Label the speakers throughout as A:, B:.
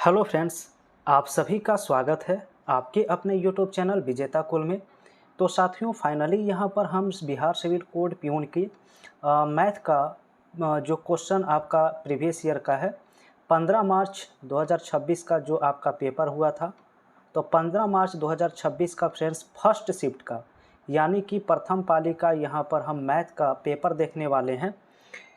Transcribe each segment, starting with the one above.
A: Hello friends, आप सभी का स्वागत है आपके अपने यूट्यूब चैनल विजेता कुल में। तो साथियों, फाइनली यहाँ पर हम बिहार सिविल कोड प्यून की मैथ का जो क्वेश्चन आपका प्रीवियस ईयर का है 15 मार्च 2026 का जो आपका पेपर हुआ था, तो 15 मार्च 2026 का फ्रेंड्स फर्स्ट शिफ्ट का यानी कि प्रथम पाली का यहाँ पर हम मैथ का पेपर देखने वाले हैं।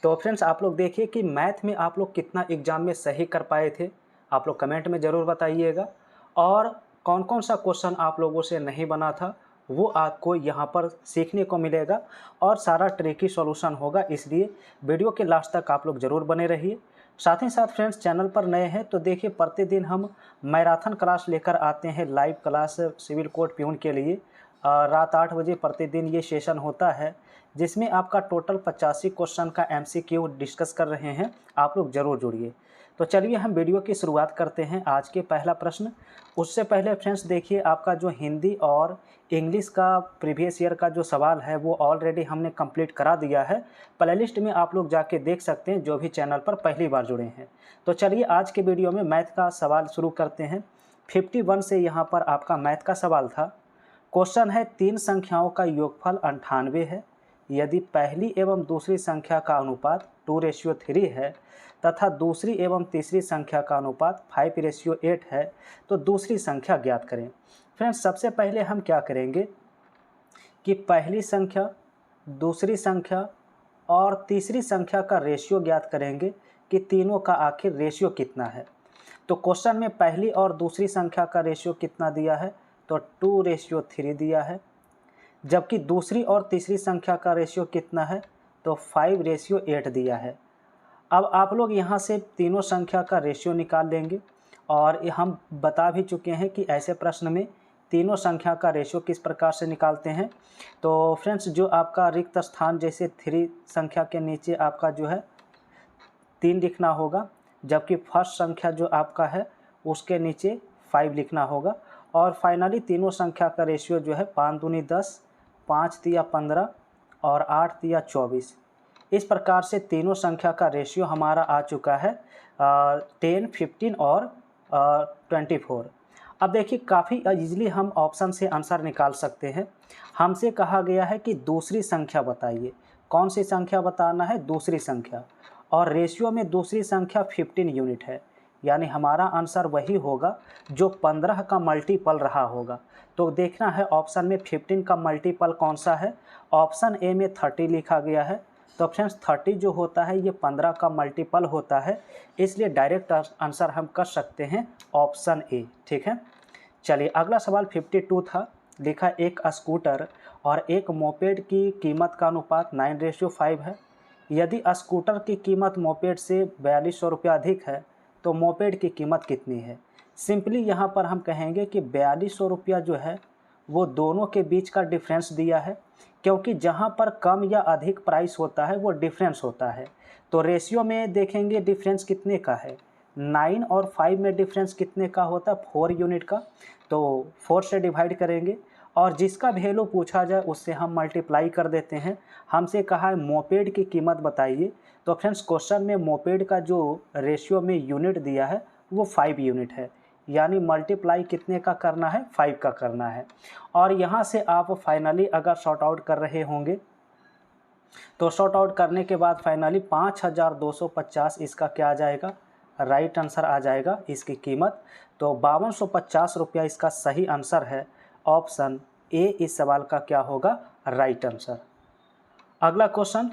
A: तो फ्रेंड्स, आप लोग देखिए कि मैथ में आप लोग कितना एग्ज़ाम में सही कर पाए थे, आप लोग कमेंट में ज़रूर बताइएगा। और कौन कौन सा क्वेश्चन आप लोगों से नहीं बना था वो आपको यहाँ पर सीखने को मिलेगा और सारा ट्रिकी सॉल्यूशन होगा, इसलिए वीडियो के लास्ट तक आप लोग ज़रूर बने रहिए। साथ ही साथ फ्रेंड्स, चैनल पर नए हैं तो देखिए प्रतिदिन हम मैराथन क्लास लेकर आते हैं, live class civil code peon के लिए। रात 8 बजे प्रतिदिन ये सेशन होता है जिसमें आपका टोटल 85 क्वेश्चन का MCQ डिस्कस कर रहे हैं। आप लोग ज़रूर जुड़िए। तो चलिए हम वीडियो की शुरुआत करते हैं। आज के पहला प्रश्न, उससे पहले फ्रेंड्स देखिए आपका जो हिंदी और इंग्लिश का प्रीवियस ईयर का जो सवाल है वो ऑलरेडी हमने कंप्लीट करा दिया है। प्लेलिस्ट में आप लोग जाके देख सकते हैं जो भी चैनल पर पहली बार जुड़े हैं। तो चलिए आज के वीडियो में मैथ का सवाल शुरू करते हैं। 51 से यहाँ पर आपका मैथ का सवाल था। क्वेश्चन है, तीन संख्याओं का योगफल 98 है। यदि पहली एवं दूसरी संख्या का अनुपात 2:3 है तथा दूसरी एवं तीसरी संख्या का अनुपात 5:8 है तो दूसरी संख्या ज्ञात करें। फ्रेंड्स, सबसे पहले हम क्या करेंगे कि पहली संख्या, दूसरी संख्या और तीसरी संख्या का रेशियो ज्ञात करेंगे कि तीनों का आखिर रेशियो कितना है। तो क्वेश्चन में पहली और दूसरी संख्या का रेशियो कितना दिया है, तो 2:3 दिया है। जबकि दूसरी और तीसरी संख्या का रेशियो कितना है, तो 5:8 दिया है। अब आप लोग यहाँ से तीनों संख्या का रेशियो निकाल लेंगे और हम बता भी चुके हैं कि ऐसे प्रश्न में तीनों संख्या का रेशियो किस प्रकार से निकालते हैं। तो फ्रेंड्स, जो आपका रिक्त स्थान जैसे 3 संख्या के नीचे आपका जो है 3 लिखना होगा, जबकि फर्स्ट संख्या जो आपका है उसके नीचे 5 लिखना होगा। और फाइनली तीनों संख्या का रेशियो जो है 5 दूनी 10, 5 तिया 15 और 8 तिया 24। इस प्रकार से तीनों संख्या का रेशियो हमारा आ चुका है 10, 15 और 24। अब देखिए काफ़ी इजीली हम ऑप्शन से आंसर निकाल सकते हैं। हमसे कहा गया है कि दूसरी संख्या बताइए। कौन सी संख्या बताना है? दूसरी संख्या। और रेशियो में दूसरी संख्या 15 यूनिट है, यानी हमारा आंसर वही होगा जो 15 का मल्टीपल रहा होगा। तो देखना है ऑप्शन में 15 का मल्टीपल कौन सा है। ऑप्शन ए में 30 लिखा गया है, तो फ्रेंड्स 30 जो होता है ये 15 का मल्टीपल होता है, इसलिए डायरेक्ट आंसर हम कर सकते हैं ऑप्शन ए। ठीक है, चलिए अगला सवाल 52 था। लिखा, एक स्कूटर और एक मोपेड की कीमत का अनुपात 9:5 है। यदि स्कूटर की कीमत मोपेड से 4200 रुपया अधिक है तो मोपेड की कीमत कितनी है। सिंपली यहाँ पर हम कहेंगे कि 4200 रुपया जो है वो दोनों के बीच का डिफरेंस दिया है, क्योंकि जहाँ पर कम या अधिक प्राइस होता है वो डिफरेंस होता है। तो रेशियो में देखेंगे डिफरेंस कितने का है, 9 और 5 में डिफरेंस कितने का होता है, 4 यूनिट का। तो 4 से डिवाइड करेंगे और जिसका वैल्यू पूछा जाए उससे हम मल्टीप्लाई कर देते हैं। हमसे कहा है मोपेड की कीमत बताइए, तो फ्रेंड्स क्वेश्चन में मोपेड का जो रेशियो में यूनिट दिया है वो 5 यूनिट है, यानी मल्टीप्लाई कितने का करना है, 5 का करना है। और यहाँ से आप फाइनली अगर शॉर्ट आउट कर रहे होंगे तो शॉर्ट आउट करने के बाद फाइनली 5250 इसका क्या आ जाएगा, राइट आंसर आ जाएगा इसकी कीमत। तो 5250 रुपया इसका सही आंसर है। ऑप्शन ए इस सवाल का क्या होगा, राइट आंसर। अगला क्वेश्चन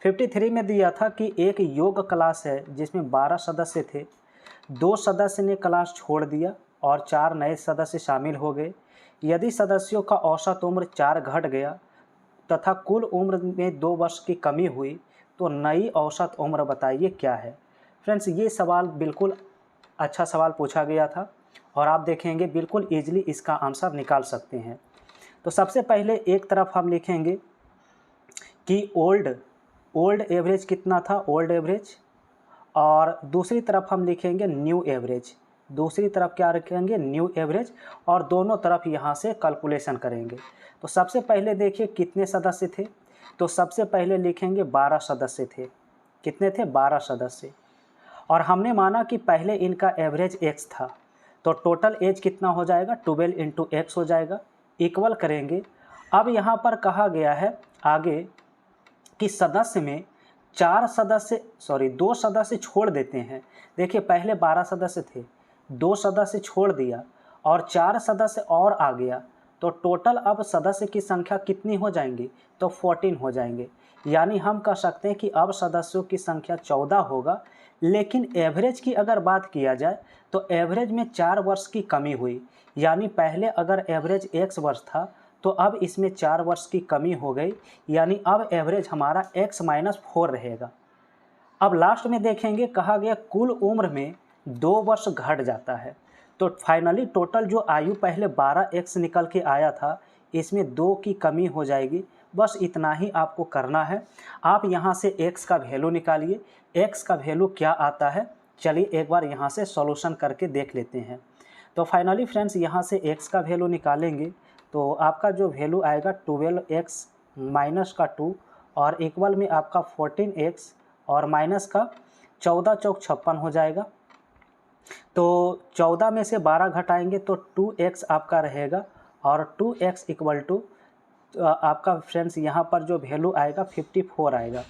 A: 53 में दिया था कि एक योग क्लास है जिसमें 12 सदस्य थे। 2 सदस्य ने क्लास छोड़ दिया और 4 नए सदस्य शामिल हो गए। यदि सदस्यों का औसत उम्र 4 घट गया तथा कुल उम्र में 2 वर्ष की कमी हुई तो नई औसत उम्र बताइए क्या है। फ्रेंड्स, ये सवाल बिल्कुल अच्छा सवाल पूछा गया था और आप देखेंगे बिल्कुल ईजिली इसका आंसर निकाल सकते हैं। तो सबसे पहले एक तरफ हम लिखेंगे कि ओल्ड एवरेज कितना था, ओल्ड एवरेज, और दूसरी तरफ हम लिखेंगे न्यू एवरेज। दूसरी तरफ क्या रखेंगे, न्यू एवरेज, और दोनों तरफ यहाँ से कैलकुलेशन करेंगे। तो सबसे पहले देखिए कितने सदस्य थे, तो सबसे पहले लिखेंगे 12 सदस्य थे। कितने थे, 12 सदस्य। और हमने माना कि पहले इनका एवरेज x था, तो टोटल एज कितना हो जाएगा 12 इंटू एक्स हो जाएगा, इक्वल करेंगे। अब यहाँ पर कहा गया है आगे कि सदस्य में दो सदस्य छोड़ देते हैं। देखिए पहले 12 सदस्य थे, 2 सदस्य छोड़ दिया और 4 सदस्य और आ गया, तो टोटल अब सदस्य की संख्या कितनी हो जाएंगी, तो 14 हो जाएंगे। यानी हम कह सकते हैं कि अब सदस्यों की संख्या 14 होगा। लेकिन एवरेज की अगर बात किया जाए तो एवरेज में 4 वर्ष की कमी हुई, यानी पहले अगर एवरेज x वर्ष था तो अब इसमें 4 वर्ष की कमी हो गई, यानी अब एवरेज हमारा x-4 रहेगा। अब लास्ट में देखेंगे, कहा गया कुल उम्र में 2 वर्ष घट जाता है, तो फाइनली टोटल जो आयु पहले 12x निकल के आया था, इसमें 2 की कमी हो जाएगी। बस इतना ही आपको करना है। आप यहाँ से x का वैल्यू निकालिए, x का वैल्यू क्या आता है, चलिए एक बार यहाँ से सॉल्यूशन करके देख लेते हैं। तो फाइनली फ्रेंड्स यहाँ से x का वैल्यू निकालेंगे तो आपका जो वैल्यू आएगा 12x माइनस का 2 और इक्वल में आपका 14x और माइनस का 14 चौक 56 हो जाएगा। तो 14 में से 12 घटाएंगे तो 2x आपका रहेगा और 2x इक्वल टू आपका फ्रेंड्स यहाँ पर जो वैल्यू आएगा 54 आएगा।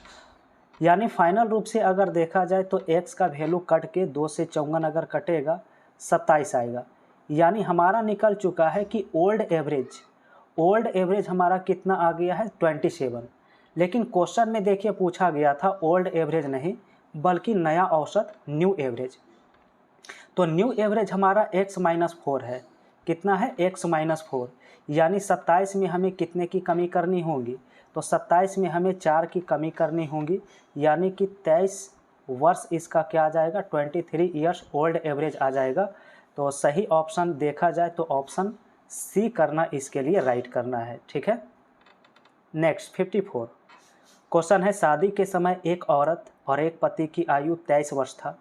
A: यानी फाइनल रूप से अगर देखा जाए तो x का वैल्यू कट के 2 से 54 अगर कटेगा 27 आएगा। यानी हमारा निकल चुका है कि ओल्ड एवरेज हमारा कितना आ गया है 27। लेकिन क्वेश्चन में देखिए पूछा गया था ओल्ड एवरेज नहीं बल्कि नया औसत न्यू एवरेज। तो न्यू एवरेज हमारा x-4 है, कितना है x-4, यानी 27 में हमें कितने की कमी करनी होगी, तो 27 में हमें 4 की कमी करनी होगी, यानी कि 23 वर्ष इसका क्या आ जाएगा 23 ईयर्स ओल्ड एवरेज आ जाएगा। तो सही ऑप्शन देखा जाए तो ऑप्शन सी करना इसके लिए राइट करना है, ठीक है। नेक्स्ट 54 क्वेश्चन है, शादी के समय एक औरत और एक पति की आयु 23 वर्ष था।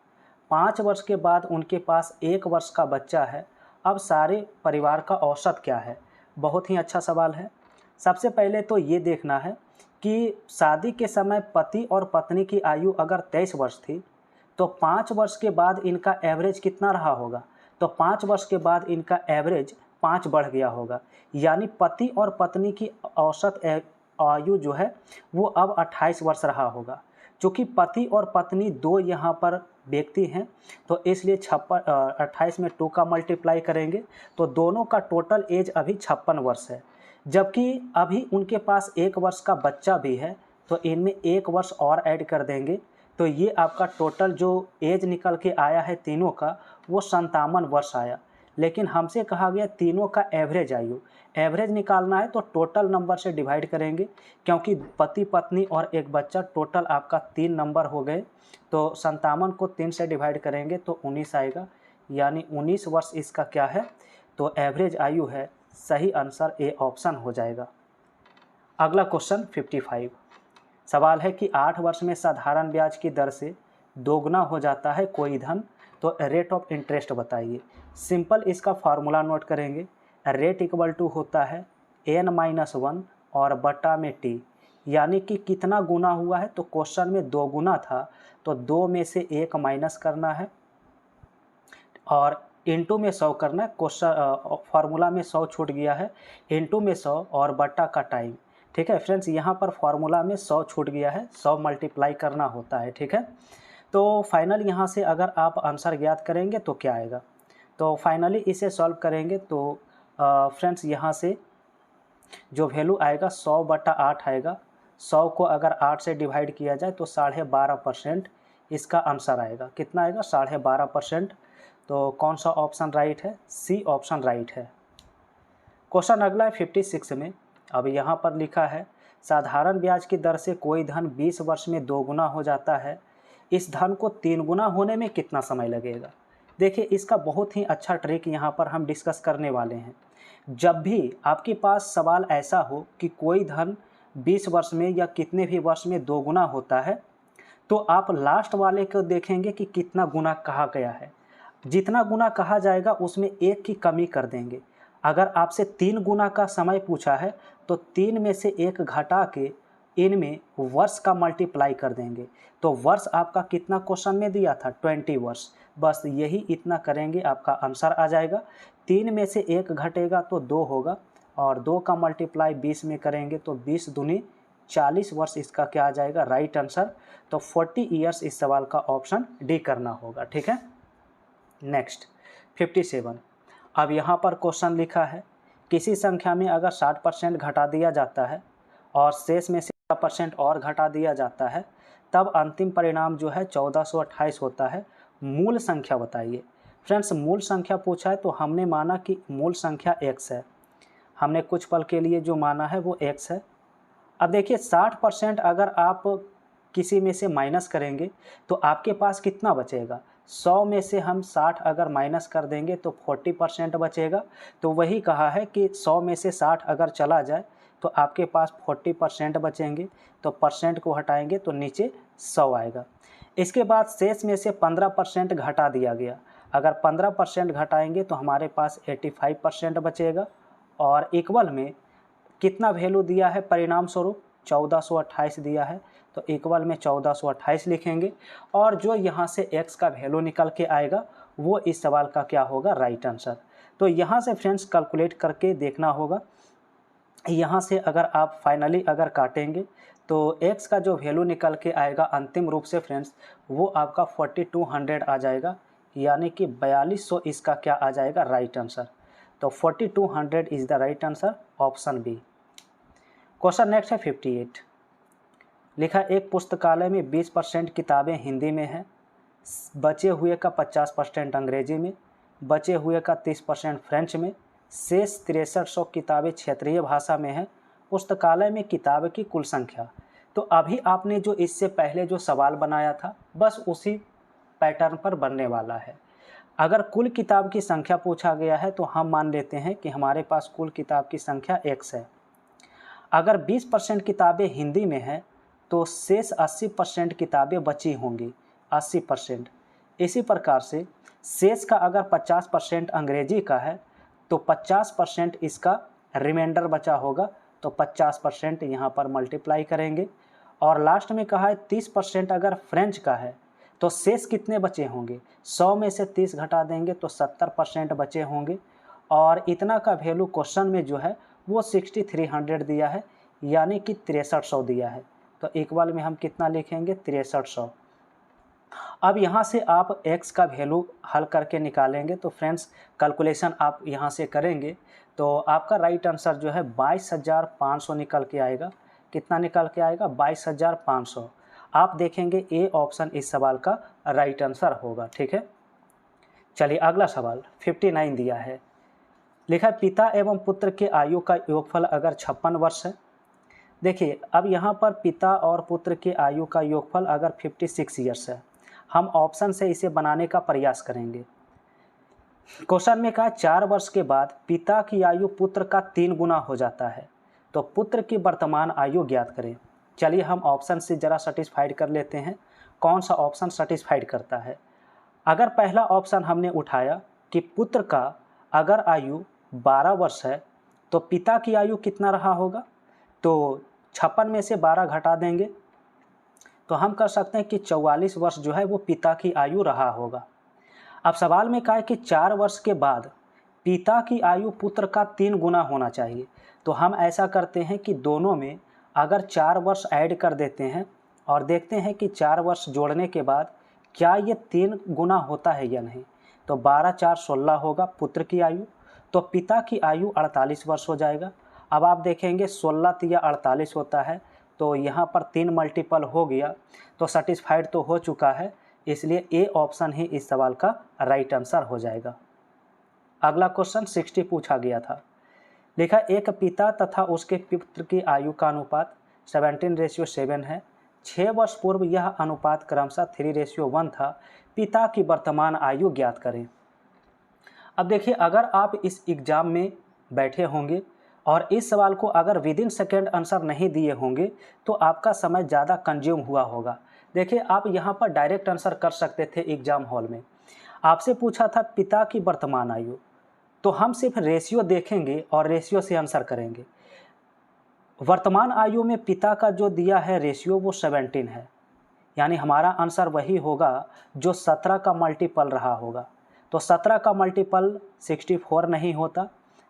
A: 5 वर्ष के बाद उनके पास 1 वर्ष का बच्चा है। अब सारे परिवार का औसत क्या है। बहुत ही अच्छा सवाल है। सबसे पहले तो ये देखना है कि शादी के समय पति और पत्नी की आयु अगर 23 वर्ष थी तो 5 वर्ष के बाद इनका एवरेज कितना रहा होगा, तो 5 वर्ष के बाद इनका एवरेज 5 बढ़ गया होगा। यानी पति और पत्नी की औसत आयु जो है वो अब 28 वर्ष रहा होगा। चूँकि पति और पत्नी दो यहाँ पर व्यक्ति हैं तो इसलिए 28 में 2 का मल्टीप्लाई करेंगे तो दोनों का टोटल एज अभी 56 वर्ष है। जबकि अभी उनके पास 1 वर्ष का बच्चा भी है तो इनमें 1 वर्ष और ऐड कर देंगे तो ये आपका टोटल जो एज निकल के आया है तीनों का वो 57 वर्ष आया। लेकिन हमसे कहा गया तीनों का एवरेज आयु, एवरेज निकालना है तो टोटल नंबर से डिवाइड करेंगे, क्योंकि पति पत्नी और एक बच्चा टोटल आपका 3 नंबर हो गए। तो 57 को 3 से डिवाइड करेंगे तो 19 आएगा, यानी 19 वर्ष इसका क्या है, तो एवरेज आयु है। सही आंसर ए ऑप्शन हो जाएगा। अगला क्वेश्चन 55 सवाल है कि 8 वर्ष में साधारण ब्याज की दर से दोगुना हो जाता है कोई धन, तो रेट ऑफ इंटरेस्ट बताइए। सिंपल इसका फार्मूला नोट करेंगे। रेट इक्वल टू होता है n-1 और बटा में t, यानी कि कितना गुना हुआ है, तो क्वेश्चन में 2 गुना था तो 2 में से 1 माइनस करना है और इंटू में 100 करना है। क्वेश्चन फार्मूला में 100 छूट गया है, इंटू में 100 और बटा का टाइम, ठीक है फ्रेंड्स। यहाँ पर फार्मूला में 100 छूट गया है, 100 मल्टीप्लाई करना होता है, ठीक है। तो फाइनल यहाँ से अगर आप आंसर ज्ञात करेंगे तो क्या आएगा, तो फाइनली इसे सॉल्व करेंगे तो फ्रेंड्स यहाँ से जो वैल्यू आएगा 100/8 आएगा। 100 को अगर 8 से डिवाइड किया जाए तो 12.5% इसका आंसर आएगा। कितना आएगा 12.5%। तो कौन सा ऑप्शन राइट है, सी ऑप्शन राइट है। क्वेश्चन अगला है 56 में। अब यहाँ पर लिखा है साधारण ब्याज की दर से कोई धन 20 वर्ष में 2 गुना हो जाता है, इस धन को 3 गुना होने में कितना समय लगेगा। देखिए इसका बहुत ही अच्छा ट्रिक यहाँ पर हम डिस्कस करने वाले हैं। जब भी आपके पास सवाल ऐसा हो कि कोई धन 20 वर्ष में या कितने भी वर्ष में 2 गुना होता है, तो आप लास्ट वाले को देखेंगे कि कितना गुना कहा गया है। जितना गुना कहा जाएगा उसमें 1 की कमी कर देंगे। अगर आपसे 3 गुना का समय पूछा है तो 3 में से 1 घटा के इनमें वर्ष का मल्टीप्लाई कर देंगे। तो वर्ष आपका कितना क्वेश्चन में दिया था 20 वर्ष, बस यही इतना करेंगे आपका आंसर आ जाएगा। 3 में से 1 घटेगा तो 2 होगा और 2 का मल्टीप्लाई 20 में करेंगे तो 20 दूनी 40 वर्ष इसका क्या आ जाएगा राइट आंसर। तो 40 ईयर्स इस सवाल का ऑप्शन डी करना होगा। ठीक है, नेक्स्ट 57। अब यहाँ पर क्वेश्चन लिखा है किसी संख्या में अगर 60% घटा दिया जाता है और शेष में से 60% और घटा दिया जाता है तब अंतिम परिणाम जो है 1428 होता है। मूल संख्या बताइए। फ्रेंड्स मूल संख्या पूछा है तो हमने माना कि मूल संख्या x है, हमने कुछ पल के लिए जो माना है वो x है। अब देखिए 60% अगर आप किसी में से माइनस करेंगे तो आपके पास कितना बचेगा, 100 में से हम 60 अगर माइनस कर देंगे तो 40% बचेगा। तो वही कहा है कि 100 में से 60 अगर चला जाए तो आपके पास 40% बचेंगे। तो परसेंट को हटाएंगे तो नीचे 100 आएगा। इसके बाद शेष में से 15% घटा दिया गया, अगर 15% घटाएंगे तो हमारे पास 85% बचेगा। और इक्वल में कितना वैल्यू दिया है परिणाम स्वरूप 1428 दिया है, तो इक्वल में 1428 लिखेंगे और जो यहाँ से x का वैल्यू निकल के आएगा वो इस सवाल का क्या होगा राइट आंसर। तो यहाँ से फ्रेंड्स कैलकुलेट करके देखना होगा। यहाँ से अगर आप फाइनली अगर काटेंगे तो x का जो वैल्यू निकल के आएगा अंतिम रूप से फ्रेंड्स वो आपका 4200 आ जाएगा, यानी कि 4200 इसका क्या आ जाएगा राइट आंसर। तो 4200 is the right answer, option B. Question next है 58। लिखा एक पुस्तकालय में 20% किताबें हिंदी में हैं, बचे हुए का 50% अंग्रेजी में, बचे हुए का 30% फ्रेंच में, शेष 6300 किताबें क्षेत्रीय भाषा में हैं। पुस्तकालय में किताब की कुल संख्या। तो अभी आपने जो इससे पहले जो सवाल बनाया था बस उसी पैटर्न पर बनने वाला है। अगर कुल किताब की संख्या पूछा गया है तो हम मान लेते हैं कि हमारे पास कुल किताब की संख्या x है। अगर 20% किताबें हिंदी में हैं तो शेष 80% किताबें बची होंगी, 80%। इसी प्रकार से शेष का अगर 50% अंग्रेजी का है तो 50% इसका रिमाइंडर बचा होगा, तो 50% यहाँ पर मल्टीप्लाई करेंगे। और लास्ट में कहा है 30% अगर फ्रेंच का है तो शेष कितने बचे होंगे, 100 में से 30 घटा देंगे तो 70% बचे होंगे। और इतना का वैल्यू क्वेश्चन में जो है वो 6300 दिया है, यानी कि 6300 दिया है। तो इक्वल में हम कितना लिखेंगे 6300। अब यहाँ से आप x का वैल्यू हल करके निकालेंगे तो फ्रेंड्स कैलकुलेशन आप यहाँ से करेंगे तो आपका राइट आंसर जो है 22,500 निकल के आएगा। कितना निकल के आएगा 22,500। आप देखेंगे ए ऑप्शन इस सवाल का राइट आंसर होगा। ठीक है, चलिए अगला सवाल 59 दिया है। लिखा है पिता एवं पुत्र के आयु का योगफल अगर 56 वर्ष है। देखिए अब यहाँ पर पिता और पुत्र के आयु का योगफल अगर 56 ईयर्स है, हम ऑप्शन से इसे बनाने का प्रयास करेंगे। क्वेश्चन में कहा 4 वर्ष के बाद पिता की आयु पुत्र का 3 गुना हो जाता है, तो पुत्र की वर्तमान आयु ज्ञात करें। चलिए हम ऑप्शन से ज़रा सेटिस्फाइड कर लेते हैं, कौन सा ऑप्शन सेटिस्फाइड करता है। अगर पहला ऑप्शन हमने उठाया कि पुत्र का अगर आयु 12 वर्ष है तो पिता की आयु कितना रहा होगा, तो 56 में से 12 घटा देंगे तो हम कर सकते हैं कि 44 वर्ष जो है वो पिता की आयु रहा होगा। अब सवाल में कहा है कि 4 वर्ष के बाद पिता की आयु पुत्र का 3 गुना होना चाहिए, तो हम ऐसा करते हैं कि दोनों में अगर 4 वर्ष ऐड कर देते हैं और देखते हैं कि 4 वर्ष जोड़ने के बाद क्या ये 3 गुना होता है या नहीं। तो 12 4 16 होगा पुत्र की आयु, तो पिता की आयु 48 वर्ष हो जाएगा। अब आप देखेंगे 16 तिया 48 होता है, तो यहाँ पर 3 मल्टीपल हो गया, तो सेटिस्फाइड तो हो चुका है, इसलिए ए ऑप्शन ही इस सवाल का राइट आंसर हो जाएगा। अगला क्वेश्चन 60 पूछा गया था। लिखा एक पिता तथा उसके पुत्र की आयु का अनुपात 17:7 है। 6 वर्ष पूर्व यह अनुपात क्रमशः 3:1 था। पिता की वर्तमान आयु ज्ञात करें। अब देखिए अगर आप इस एग्ज़ाम में बैठे होंगे और इस सवाल को अगर विदिन सेकेंड आंसर नहीं दिए होंगे तो आपका समय ज़्यादा कंज्यूम हुआ होगा। देखिए आप यहाँ पर डायरेक्ट आंसर कर सकते थे एग्ज़ाम हॉल में। आपसे पूछा था पिता की वर्तमान आयु, तो हम सिर्फ रेशियो देखेंगे और रेशियो से आंसर करेंगे। वर्तमान आयु में पिता का जो दिया है रेशियो वो 17 है, यानी हमारा आंसर वही होगा जो 17 का मल्टीपल रहा होगा। तो 17 का मल्टीपल 64 नहीं होता,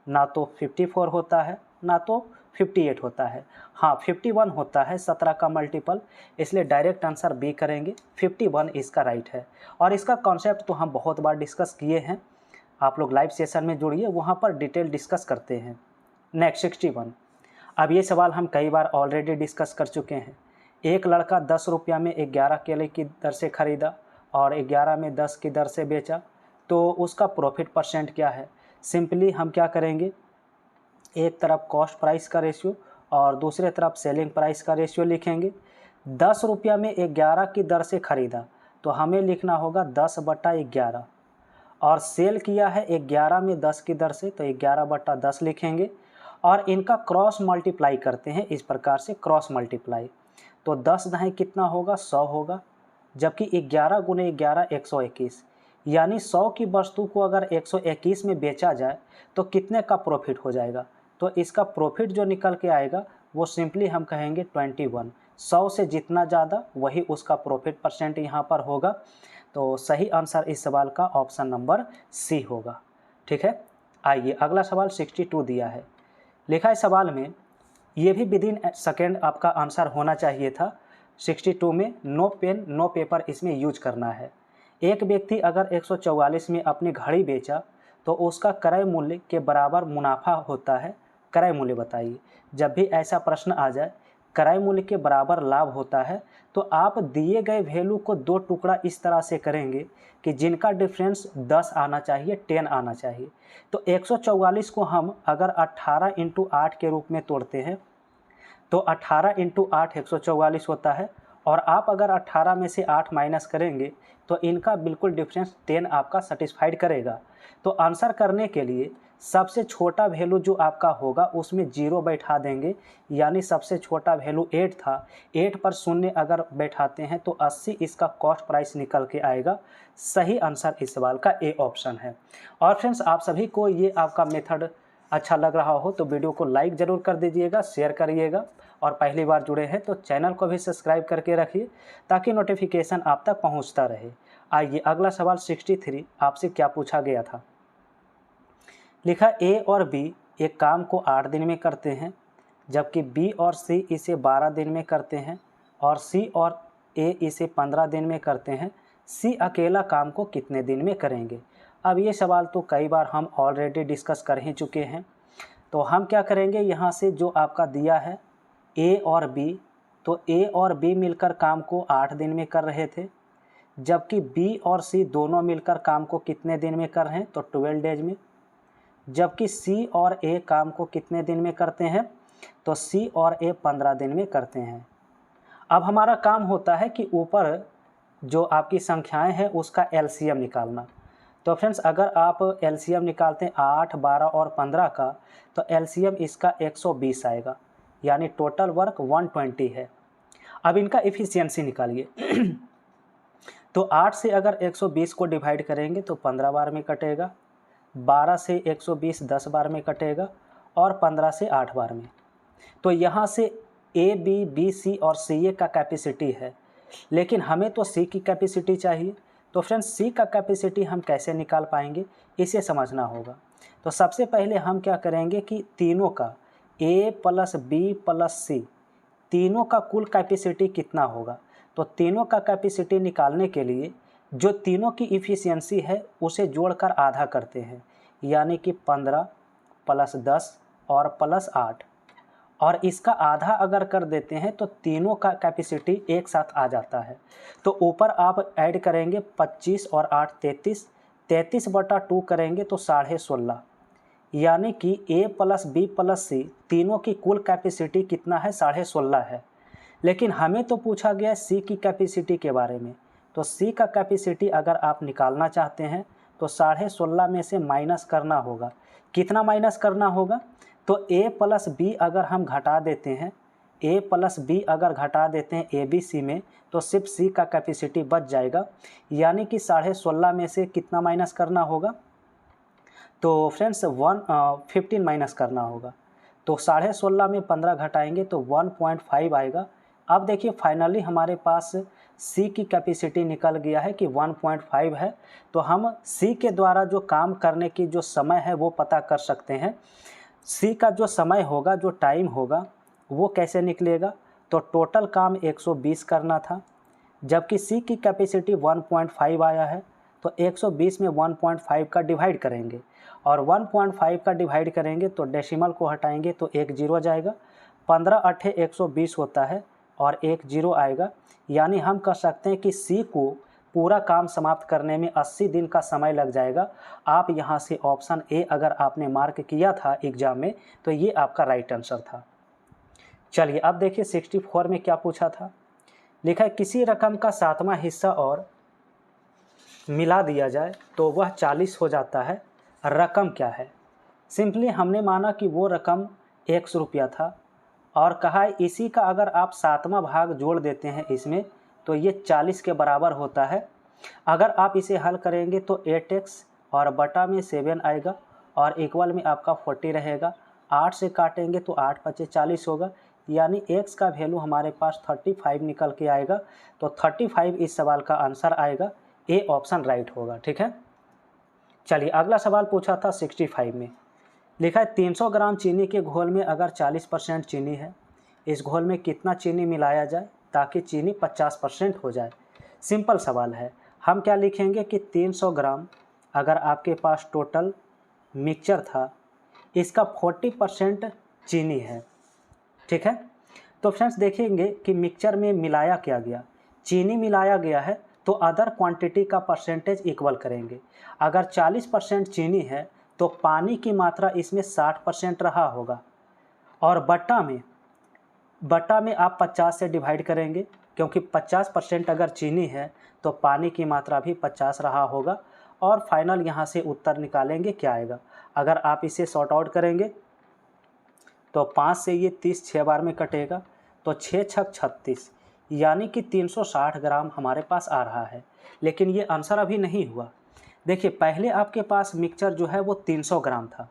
A: ना तो 54 होता है, ना तो 58 होता है, हाँ 51 होता है 17 का मल्टीपल, इसलिए डायरेक्ट आंसर बी करेंगे, 51 इसका राइट है। और इसका कॉन्सेप्ट तो हम बहुत बार डिस्कस किए हैं, आप लोग लाइव सेशन में जुड़िए, वहाँ पर डिटेल डिस्कस करते हैं। नेक्स्ट 61, अब ये सवाल हम कई बार ऑलरेडी डिस्कस कर चुके हैं। एक लड़का 10 रुपया में 11 केले की दर से ख़रीदा और 11 में 10 की दर से बेचा, तो उसका प्रॉफिट परसेंट क्या है। सिंपली हम क्या करेंगे, एक तरफ कॉस्ट प्राइस का रेशियो और दूसरे तरफ सेलिंग प्राइस का रेशियो लिखेंगे। 10 रुपया में 11 की दर से ख़रीदा तो हमें लिखना होगा 10/11, और सेल किया है 11 में 10 की दर से तो 11/10 लिखेंगे, और इनका क्रॉस मल्टीप्लाई करते हैं इस प्रकार से, क्रॉस मल्टीप्लाई, तो 10 दहें कितना होगा 100 होगा, जबकि 11 गुने 11 121, यानी 100 की वस्तु को अगर 121 में बेचा जाए तो कितने का प्रॉफिट हो जाएगा। तो इसका प्रॉफिट जो निकल के आएगा वो सिंपली हम कहेंगे 21। 100 से जितना ज़्यादा वही उसका प्रॉफिट परसेंट यहाँ पर होगा। तो सही आंसर इस सवाल का ऑप्शन नंबर सी होगा। ठीक है, आइए अगला सवाल 62 दिया है, लिखा है सवाल में, ये भी विदिन सेकेंड आपका आंसर होना चाहिए था। 62 में नो पेन नो पेपर इसमें यूज करना है। एक व्यक्ति अगर 144 में अपनी घड़ी बेचा तो उसका क्रय मूल्य के बराबर मुनाफा होता है, क्रय मूल्य बताइए। जब भी ऐसा प्रश्न आ जाए क्रय मूल्य के बराबर लाभ होता है तो आप दिए गए वैल्यू को दो टुकड़ा इस तरह से करेंगे कि जिनका डिफरेंस 10 आना चाहिए, 10 आना चाहिए। तो 144 को हम अगर 18 × 8 के रूप में तोड़ते हैं तो 18 × 8 144 होता है, और आप अगर 18 में से 8 माइनस करेंगे तो इनका बिल्कुल डिफरेंस 10 आपका सेटिस्फाइड करेगा। तो आंसर करने के लिए सबसे छोटा वैल्यू जो आपका होगा उसमें 0 बैठा देंगे, यानी सबसे छोटा वैल्यू 8 था, 8 पर शून्य अगर बैठाते हैं तो 80 इसका कॉस्ट प्राइस निकल के आएगा। सही आंसर इस सवाल का ए ऑप्शन है। और फ्रेंड्स, आप सभी को ये आपका मेथड अच्छा लग रहा हो तो वीडियो को लाइक ज़रूर कर दीजिएगा, शेयर करिएगा, और पहली बार जुड़े हैं तो चैनल को भी सब्सक्राइब करके रखिए ताकि नोटिफिकेशन आप तक पहुंचता रहे। आइए अगला सवाल 63 आपसे क्या पूछा गया था। लिखा ए और बी एक काम को 8 दिन में करते हैं, जबकि बी और सी इसे 12 दिन में करते हैं, और सी और ए इसे 15 दिन में करते हैं। सी अकेला काम को कितने दिन में करेंगे। अब ये सवाल तो कई बार हम ऑलरेडी डिस्कस कर ही चुके हैं, तो हम क्या करेंगे, यहाँ से जो आपका दिया है ए और बी, तो ए और बी मिलकर काम को 8 दिन में कर रहे थे, जबकि बी और सी दोनों मिलकर काम को कितने दिन में कर रहे हैं, तो 12 डेज में। जबकि सी और ए काम को कितने दिन में करते हैं, तो सी और ए 15 दिन में करते हैं। अब हमारा काम होता है कि ऊपर जो आपकी संख्याएं हैं उसका एलसीएम निकालना। तो फ्रेंड्स, अगर आप एलसीएम निकालते हैं 8, 12 और 15 का, तो एलसीएम इसका 120 आएगा, यानी टोटल वर्क 120 है। अब इनका एफिशिएंसी निकालिए। तो 8 से अगर 120 को डिवाइड करेंगे तो 15 बार में कटेगा, 12 से 120 10 बार में कटेगा, और 15 से 8 बार में। तो यहाँ से ए बी बी सी और सी ए का कैपेसिटी है, लेकिन हमें तो सी की कैपेसिटी चाहिए। तो फ्रेंड्स, सी का कैपेसिटी हम कैसे निकाल पाएंगे, इसे समझना होगा। तो सबसे पहले हम क्या करेंगे कि तीनों का ए प्लस बी प्लस सी, तीनों का कुल कैपेसिटी कितना होगा। तो तीनों का कैपेसिटी निकालने के लिए जो तीनों की इफ़िशियंसी है उसे जोड़कर आधा करते हैं, यानी कि 15 + 10 और +8, और इसका आधा अगर कर देते हैं तो तीनों का कैपेसिटी एक साथ आ जाता है। तो ऊपर आप ऐड करेंगे 25 और 8 33, 33/2 करेंगे तो 16.5, यानी कि ए प्लस बी प्लस सी तीनों की कुल कैपेसिटी कितना है, 16.5 है। लेकिन हमें तो पूछा गया सी की कैपेसिटी के बारे में। तो सी का कैपेसिटी अगर आप निकालना चाहते हैं तो 16.5 में से माइनस करना होगा। कितना माइनस करना होगा, तो ए प्लस बी अगर हम घटा देते हैं, ए प्लस बी अगर घटा देते हैं ए बी सी में, तो सिर्फ सी का कैपेसिटी बच जाएगा, यानी कि 16.5 में से कितना माइनस करना होगा, तो फ्रेंड्स 15 माइनस करना होगा। तो 16.5 में 15 घटाएंगे तो 1.5 आएगा। अब देखिए फाइनली हमारे पास सी की कैपेसिटी निकल गया है कि 1.5 है। तो हम सी के द्वारा जो काम करने की जो समय है वो पता कर सकते हैं। सी का जो समय होगा, जो टाइम होगा, वो कैसे निकलेगा? तो टोटल काम 120 करना था, जबकि सी की कैपेसिटी 1.5 आया है, तो 120 में 1.5 का डिवाइड करेंगे और 1.5 का डिवाइड करेंगे तो डेसिमल को हटाएंगे तो एक जीरो जाएगा। 15 अट्ठे 120 होता है और एक जीरो आएगा। यानी हम कह सकते हैं कि सी को पूरा काम समाप्त करने में 80 दिन का समय लग जाएगा। आप यहाँ से ऑप्शन ए अगर आपने मार्क किया था एग्जाम में तो ये आपका राइट आंसर था। चलिए अब देखिए 64 में क्या पूछा था। लिखा है किसी रकम का 7वां हिस्सा और मिला दिया जाए तो वह 40 हो जाता है, रकम क्या है? सिंपली हमने माना कि वो रकम 100 रुपया था और कहा है इसी का अगर आप 7वां भाग जोड़ देते हैं इसमें तो ये 40 के बराबर होता है। अगर आप इसे हल करेंगे तो 8x और बटा में 7 आएगा और इक्वल में आपका 40 रहेगा। 8 से काटेंगे तो 8 पचे 40 होगा, यानी x का वैल्यू हमारे पास 35 निकल के आएगा। तो 35 इस सवाल का आंसर आएगा, ए ऑप्शन राइट होगा। ठीक है, चलिए अगला सवाल पूछा था 65 में। लिखा है 300 ग्राम चीनी के घोल में अगर 40% चीनी है, इस घोल में कितना चीनी मिलाया जाए ताकि चीनी 50% हो जाए? सिंपल सवाल है। हम क्या लिखेंगे कि 300 ग्राम अगर आपके पास टोटल मिक्सचर था, इसका 40% चीनी है। ठीक है, तो फ्रेंड्स देखेंगे कि मिक्सचर में मिलाया क्या गया, चीनी मिलाया गया है, तो अदर क्वांटिटी का परसेंटेज इक्वल करेंगे। अगर 40% चीनी है तो पानी की मात्रा इसमें 60% रहा होगा और बट्टा में आप 50 से डिवाइड करेंगे, क्योंकि 50% अगर चीनी है तो पानी की मात्रा भी 50 रहा होगा। और फाइनल यहाँ से उत्तर निकालेंगे क्या आएगा। अगर आप इसे सॉर्ट आउट करेंगे तो 5 से ये 30 6 बार में कटेगा, तो 6 छक 36, यानी कि 360 ग्राम हमारे पास आ रहा है। लेकिन ये आंसर अभी नहीं हुआ। देखिए पहले आपके पास मिक्सचर जो है वो 300 ग्राम था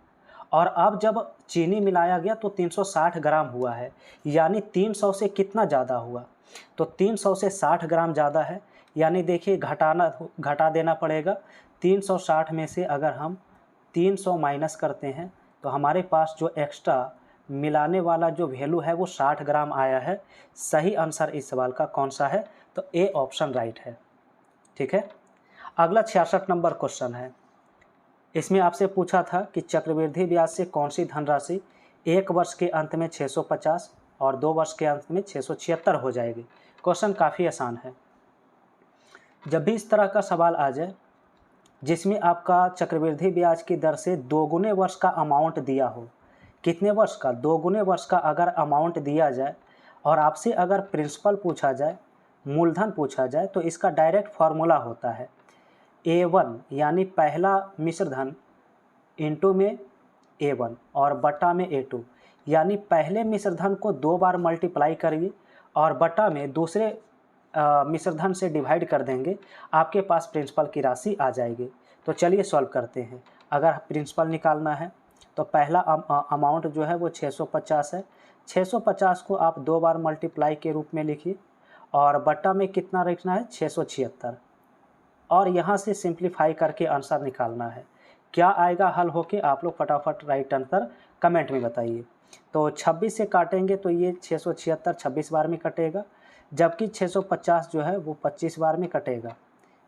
A: और अब जब चीनी मिलाया गया तो 360 ग्राम हुआ है, यानी 300 से कितना ज़्यादा हुआ? तो 300 से 60 ग्राम ज़्यादा है, यानी देखिए घटा देना पड़ेगा। 360 में से अगर हम 300 माइनस करते हैं तो हमारे पास जो एक्स्ट्रा मिलाने वाला जो वैल्यू है वो 60 ग्राम आया है। सही आंसर इस सवाल का कौन सा है? तो ए ऑप्शन राइट है। ठीक है, अगला 66 नंबर क्वेश्चन है। इसमें आपसे पूछा था कि चक्रवृद्धि ब्याज से कौन सी धनराशि 1 वर्ष के अंत में 650 और 2 वर्ष के अंत में 676 हो जाएगी। क्वेश्चन काफ़ी आसान है। जब भी इस तरह का सवाल आ जाए जिसमें आपका चक्रवृद्धि ब्याज की दर से 2 गुने वर्ष का अमाउंट दिया हो, कितने वर्ष का? 2 गुने वर्ष का अगर अमाउंट दिया जाए और आपसे अगर प्रिंसिपल पूछा जाए, मूलधन पूछा जाए, तो इसका डायरेक्ट फार्मूला होता है A1 यानी पहला मिश्र धन इंटू में A1 और बटा में A2, यानी पहले मिश्र धन को 2 बार मल्टीप्लाई करिए और बटा में दूसरे मिश्र धन से डिवाइड कर देंगे, आपके पास प्रिंसिपल की राशि आ जाएगी। तो चलिए सॉल्व करते हैं। अगर प्रिंसिपल निकालना है तो पहला अमाउंट जो है वो 650 है। 650 को आप 2 बार मल्टीप्लाई के रूप में लिखिए और बटा में कितना रखना है? 676, और यहाँ से सिंप्लीफाई करके आंसर निकालना है। क्या आएगा हल होके? आप लोग फटाफट राइट आंसर कमेंट में बताइए। तो 26 से काटेंगे तो ये 676 26 बार में कटेगा, जबकि 650 जो है वो 25 बार में कटेगा।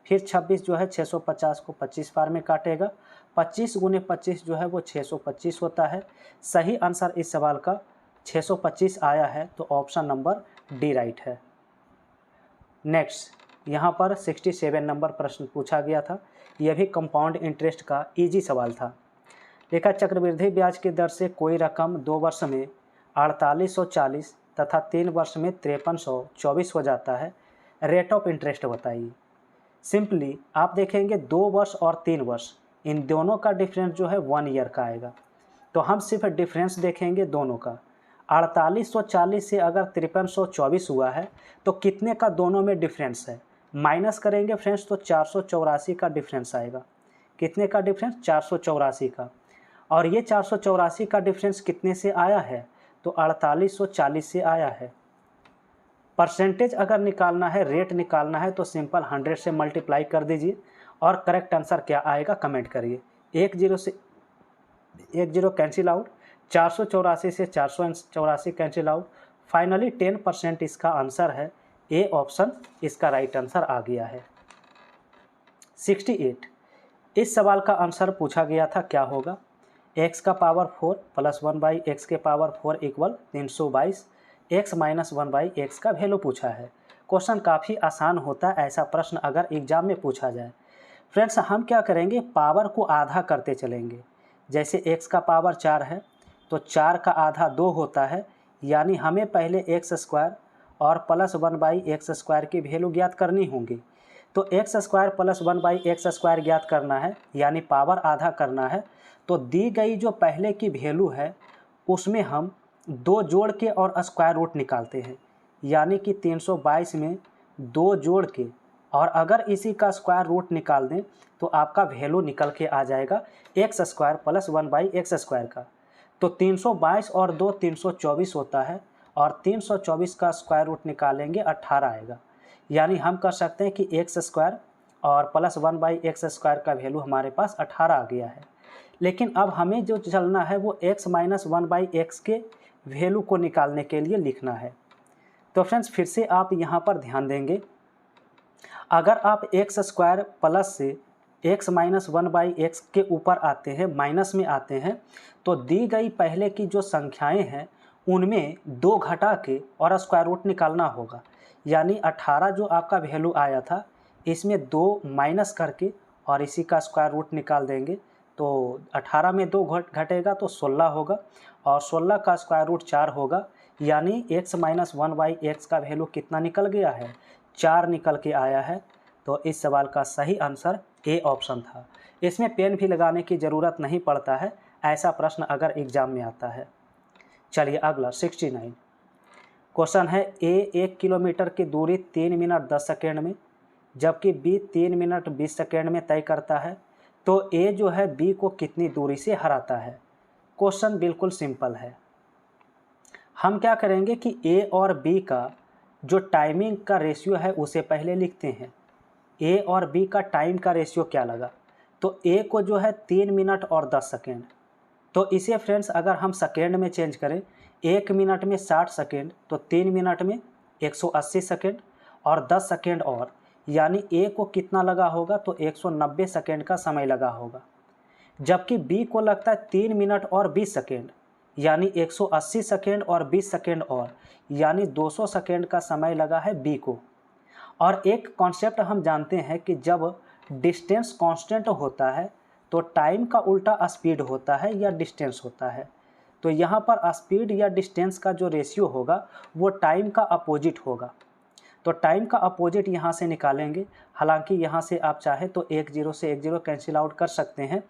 A: फिर 26 जो है 650 को 25 बार में काटेगा। 25 गुने 25 जो है वो 625 होता है। सही आंसर इस सवाल का 625 आया है, तो ऑप्शन नंबर डी राइट है। नेक्स्ट यहाँ पर 67 नंबर प्रश्न पूछा गया था। यह भी कंपाउंड इंटरेस्ट का इजी सवाल था। देखा चक्रवृद्धि ब्याज की दर से कोई रकम 2 वर्ष में 4840 तथा 3 वर्ष में 5324 हो जाता है, रेट ऑफ इंटरेस्ट बताइए। सिंपली आप देखेंगे 2 वर्ष और 3 वर्ष, इन दोनों का डिफरेंस जो है 1 ईयर का आएगा। तो हम सिर्फ डिफरेंस देखेंगे दोनों का। 4840 से अगर 5324 हुआ है तो कितने का दोनों में डिफरेंस है? माइनस करेंगे फ्रेंड्स तो 484 का डिफरेंस आएगा। कितने का डिफरेंस? 484 का। और ये 484 का डिफरेंस कितने से आया है, तो 4840 से आया है। परसेंटेज अगर निकालना है, रेट निकालना है, तो सिंपल 100 से मल्टीप्लाई कर दीजिए और करेक्ट आंसर क्या आएगा कमेंट करिए। 10 से 10 कैंसिल आउट, 484 से 484 कैंसिल आउट, फाइनली 10% इसका आंसर है। ए ऑप्शन इसका राइट आंसर आ गया है। 68 इस सवाल का आंसर पूछा गया था क्या होगा, x का पावर 4 प्लस 1/x के power 4 equal 322, x minus 1/x का वैल्यू पूछा है। क्वेश्चन काफ़ी आसान होता है ऐसा प्रश्न अगर एग्जाम में पूछा जाए। फ्रेंड्स हम क्या करेंगे, पावर को आधा करते चलेंगे। जैसे x का पावर 4 है तो 4 का आधा 2 होता है, यानी हमें पहले x² और प्लस 1/x² की वैल्यू ज्ञात करनी होंगी। तो x² प्लस 1/x² ज्ञात करना है, यानी पावर आधा करना है। तो दी गई जो पहले की वैल्यू है उसमें हम 2 जोड़ के और स्क्वायर रूट निकालते हैं, यानी कि 322 में 2 जोड़ के और अगर इसी का स्क्वायर रूट निकाल दें तो आपका वैल्यू निकल के आ जाएगा x² प्लस 1/x² का। तो 322 और 2 324 होता है और 324 का स्क्वायर रूट निकालेंगे 18 आएगा, यानी हम कर सकते हैं कि x² और प्लस 1/x² का वैल्यू हमारे पास 18 आ गया है। लेकिन अब हमें जो चलना है वो x माइनस 1/x के वैल्यू को निकालने के लिए लिखना है। तो फ्रेंड्स फिर से आप यहाँ पर ध्यान देंगे, अगर आप x² प्लस से x माइनस 1/x के ऊपर आते हैं, माइनस में आते हैं, तो दी गई पहले की जो संख्याएं हैं उनमें 2 घटा के और स्क्वायर रूट निकालना होगा, यानी 18 जो आपका वैल्यू आया था इसमें 2 माइनस करके और इसी का स्क्वायर रूट निकाल देंगे। तो 18 में 2 घटेगा तो 16 होगा और 16 का स्क्वायर रूट 4 होगा, यानी x माइनस 1/x का वैल्यू कितना निकल गया है, 4 निकल के आया है। तो इस सवाल का सही आंसर ए ऑप्शन था। इसमें पेन भी लगाने की ज़रूरत नहीं पड़ता है ऐसा प्रश्न अगर एग्जाम में आता है। चलिए अगला 69 क्वेश्चन है, ए 1 किलोमीटर की दूरी 3 मिनट 10 सेकेंड में जबकि बी 3 मिनट 20 सेकेंड में तय करता है, तो ए जो है बी को कितनी दूरी से हराता है। क्वेश्चन बिल्कुल सिंपल है। हम क्या करेंगे कि ए और बी का जो टाइमिंग का रेशियो है उसे पहले लिखते हैं। ए और बी का टाइम का रेशियो क्या लगा, तो ए को जो है 3 मिनट और 10 सेकेंड, तो इसे फ्रेंड्स अगर हम सेकेंड में चेंज करें, 1 मिनट में 60 सेकेंड तो 3 मिनट में 180 सेकेंड और 10 सेकेंड और, यानी ए को कितना लगा होगा, तो 190 सेकेंड का समय लगा होगा। जबकि बी को लगता है 3 मिनट और 20 सेकेंड, यानी 180 सेकेंड और 20 सेकेंड और, यानी 200 सेकेंड का समय लगा है बी को। और एक कॉन्सेप्ट हम जानते हैं कि जब डिस्टेंस कांस्टेंट होता है तो टाइम का उल्टा स्पीड होता है या डिस्टेंस होता है। तो यहाँ पर स्पीड या डिस्टेंस का जो रेशियो होगा वो टाइम का अपोजिट होगा। तो टाइम का अपोजिट यहाँ से निकालेंगे, हालांकि यहाँ से आप चाहे तो 10 से 10 कैंसिल आउट कर सकते हैं।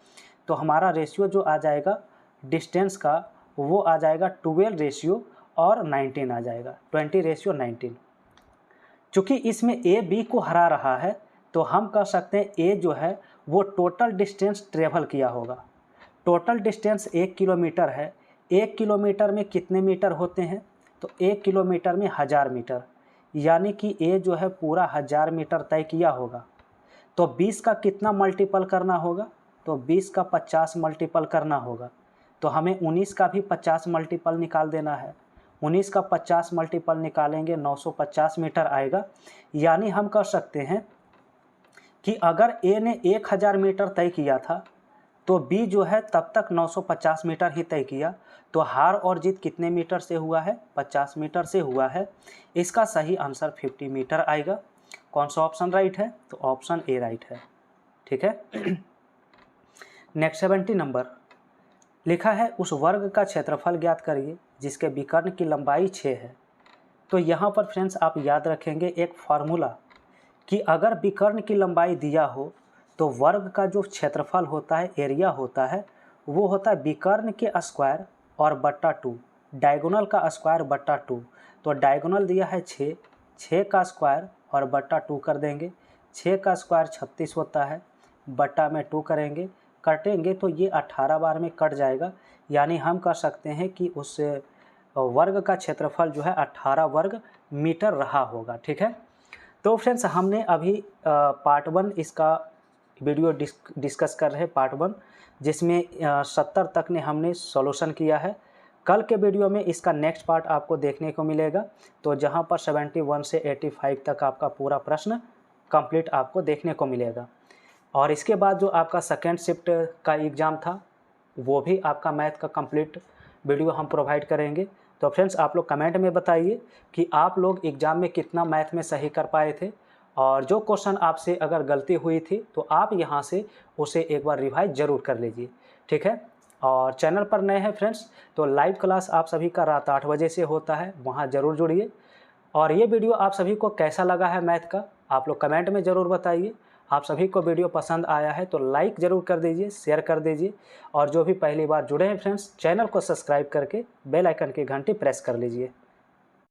A: तो हमारा रेशियो जो आ जाएगा डिस्टेंस का वो आ जाएगा 12 रेशियो और 19 आ जाएगा, 20:19। चूँकि इसमें ए बी को हरा रहा है तो हम कह सकते हैं ए जो है वो टोटल डिस्टेंस ट्रेवल किया होगा। टोटल डिस्टेंस 1 किलोमीटर है, 1 किलोमीटर में कितने मीटर होते हैं, तो 1 किलोमीटर में 1000 मीटर, यानी कि ए जो है पूरा 1000 मीटर तय किया होगा। तो 20 का कितना मल्टीपल करना होगा, तो 20 का 50 मल्टीपल करना होगा। तो हमें 19 का भी 50 मल्टीपल निकाल देना है। 19 का 50 मल्टीपल निकालेंगे 950 मीटर आएगा, यानी हम कह सकते हैं कि अगर ए ने 1000 मीटर तय किया था तो बी जो है तब तक 950 मीटर ही तय किया। तो हार और जीत कितने मीटर से हुआ है, 50 मीटर से हुआ है। इसका सही आंसर 50 मीटर आएगा। कौन सा ऑप्शन राइट है, तो ऑप्शन ए राइट है। ठीक है। नेक्स्ट 70 नंबर लिखा है, उस वर्ग का क्षेत्रफल ज्ञात करिए जिसके विकर्ण की लंबाई 6 है। तो यहाँ पर फ्रेंड्स आप याद रखेंगे एक फार्मूला कि अगर विकर्ण की लंबाई दिया हो तो वर्ग का जो क्षेत्रफल होता है, एरिया होता है, वो होता है विकर्ण के स्क्वायर और बट्टा 2, डायगोनल का स्क्वायर बट्टा 2। तो डायगोनल दिया है 6, 6 का स्क्वायर और बट्टा 2 कर देंगे। 6 का स्क्वायर 36 होता है, बट्टा में 2 करेंगे काटेंगे तो ये 18 बार में कट जाएगा, यानी हम कह सकते हैं कि उस वर्ग का क्षेत्रफल जो है 18 वर्ग मीटर रहा होगा। ठीक है, तो फ्रेंड्स हमने अभी पार्ट 1 इसका वीडियो डिस्कस कर रहे हैं, पार्ट 1, जिसमें 70 तक ने हमने सॉल्यूशन किया है। कल के वीडियो में इसका नेक्स्ट पार्ट आपको देखने को मिलेगा, तो जहां पर 71 से 85 तक आपका पूरा प्रश्न कंप्लीट आपको देखने को मिलेगा। और इसके बाद जो आपका सेकेंड शिफ्ट का एग्ज़ाम था, वो भी आपका मैथ का कंप्लीट वीडियो हम प्रोवाइड करेंगे। तो फ्रेंड्स आप लोग कमेंट में बताइए कि आप लोग एग्ज़ाम में कितना मैथ में सही कर पाए थे, और जो क्वेश्चन आपसे अगर गलती हुई थी तो आप यहाँ से उसे एक बार रिवाइज ज़रूर कर लीजिए। ठीक है, और चैनल पर नए हैं फ्रेंड्स तो लाइव क्लास आप सभी का रात 8 बजे से होता है, वहाँ ज़रूर जुड़िए। और ये वीडियो आप सभी को कैसा लगा है मैथ का, आप लोग कमेंट में ज़रूर बताइए। आप सभी को वीडियो पसंद आया है तो लाइक ज़रूर कर दीजिए, शेयर कर दीजिए, और जो भी पहली बार जुड़े हैं फ्रेंड्स चैनल को सब्सक्राइब करके बेल आइकन की घंटी प्रेस कर लीजिए।